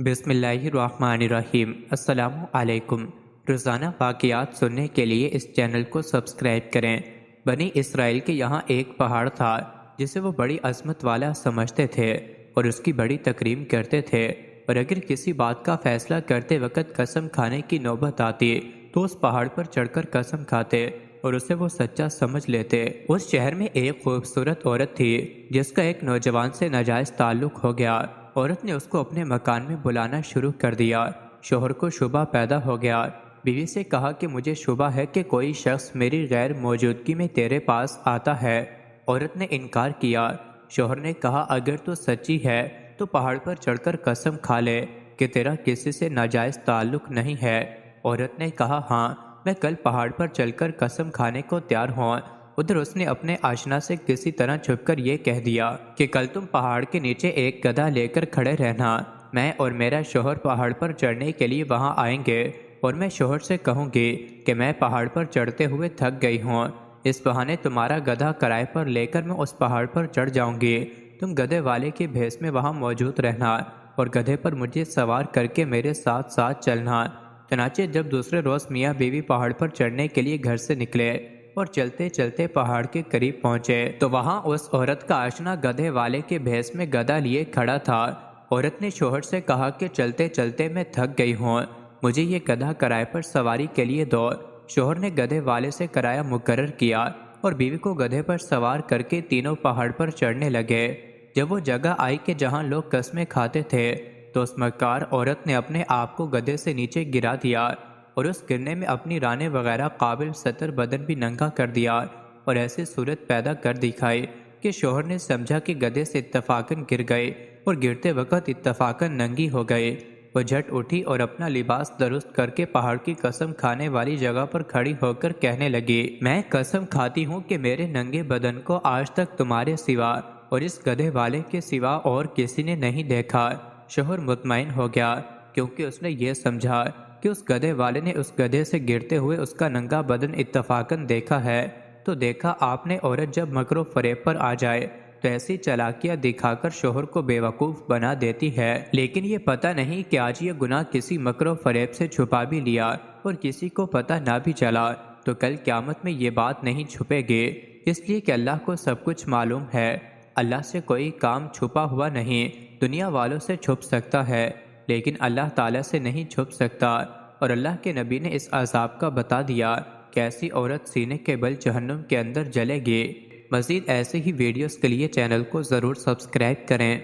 بسم اللہ الرحمن الرحیم۔ السلام علیکم۔ روزانہ واقعات سننے کے لیے اس چینل کو سبسکرائب کریں۔ بنی اسرائیل کے یہاں ایک پہاڑ تھا جسے وہ بڑی عظمت والا سمجھتے تھے اور اس کی بڑی تکریم کرتے تھے، اور اگر کسی بات کا فیصلہ کرتے وقت قسم کھانے کی نوبت آتی تو اس پہاڑ پر چڑھ کر قسم کھاتے اور اسے وہ سچا سمجھ لیتے۔ اس شہر میں ایک خوبصورت عورت تھی جس کا ایک نوجوان سے ناجائز تعلق ہو گیا۔ عورت نے اس کو اپنے مکان میں بلانا شروع کر دیا۔ شوہر کو شبہ پیدا ہو گیا۔ بیوی سے کہا کہ مجھے شبہ ہے کہ کوئی شخص میری غیر موجودگی میں تیرے پاس آتا ہے۔ عورت نے انکار کیا۔ شوہر نے کہا اگر تو سچی ہے تو پہاڑ پر چڑھ کر قسم کھا لے کہ تیرا کسی سے ناجائز تعلق نہیں ہے۔ عورت نے کہا ہاں، میں کل پہاڑ پر چل کر قسم کھانے کو تیار ہوں۔ ادھر اس نے اپنے آشنا سے کسی طرح چھپ کر یہ کہہ دیا کہ کل تم پہاڑ کے نیچے ایک گدھا لے کر کھڑے رہنا، میں اور میرا شوہر پہاڑ پر چڑھنے کے لیے وہاں آئیں گے، اور میں شوہر سے کہوں گی کہ میں پہاڑ پر چڑھتے ہوئے تھک گئی ہوں، اس بہانے تمہارا گدھا کرائے پر لے کر میں اس پہاڑ پر چڑھ جاؤں گی، تم گدھے والے کے بھیس میں وہاں موجود رہنا اور گدھے پر مجھے سوار کر کے میرے ساتھ ساتھ چلنا۔ چنانچہ جب دوسرے روز میاں بیوی پہاڑ پر چڑھنے کے لیے گھر سے نکلے اور چلتے چلتے پہاڑ کے قریب پہنچے تو وہاں اس عورت کا آشنا گدھے والے کے بھیس میں گدھا لیے کھڑا تھا۔ عورت نے شوہر سے کہا کہ چلتے چلتے میں تھک گئی ہوں، مجھے یہ گدھا کرائے پر سواری کے لیے دو۔ شوہر نے گدھے والے سے کرایہ مقرر کیا اور بیوی کو گدھے پر سوار کر کے تینوں پہاڑ پر چڑھنے لگے۔ جب وہ جگہ آئی کہ جہاں لوگ قسمیں کھاتے تھے تو اس مکار عورت نے اپنے آپ کو گدھے سے نیچے گرا دیا اور اس گرنے میں اپنی رانے وغیرہ قابل ستر بدن بھی ننگا کر دیا اور ایسی صورت پیدا کر دکھائی کہ شوہر نے سمجھا کہ گدھے سے اتفاقاً گر گئے اور گرتے وقت اتفاقاً ننگی ہو گئے۔ وہ جھٹ اٹھی اور اپنا لباس درست کر کے پہاڑ کی قسم کھانے والی جگہ پر کھڑی ہو کر کہنے لگی، میں قسم کھاتی ہوں کہ میرے ننگے بدن کو آج تک تمہارے سوا اور اس گدھے والے کے سوا اور کسی نے نہیں دیکھا۔ شوہر مطمئن ہو گیا کیونکہ اس نے یہ سمجھا کہ اس گدھے والے نے اس گدھے سے گرتے ہوئے اس کا ننگا بدن اتفاقاً دیکھا ہے۔ تو دیکھا آپ نے، عورت جب مکر و فریب پر آ جائے تو ایسی چالاکیاں دکھا کر شوہر کو بے وقوف بنا دیتی ہے، لیکن یہ پتہ نہیں کہ آج یہ گناہ کسی مکر و فریب سے چھپا بھی لیا اور کسی کو پتہ نہ بھی چلا تو کل قیامت میں یہ بات نہیں چھپے گی، اس لیے کہ اللہ کو سب کچھ معلوم ہے۔ اللہ سے کوئی کام چھپا ہوا نہیں، دنیا والوں سے چھپ سکتا ہے لیکن اللہ تعالیٰ سے نہیں چھپ سکتا، اور اللہ کے نبی نے اس عذاب کا بتا دیا کہ ایسی عورت سینے کے بل جہنم کے اندر جلے گی۔ مزید ایسے ہی ویڈیوز کے لیے چینل کو ضرور سبسکرائب کریں۔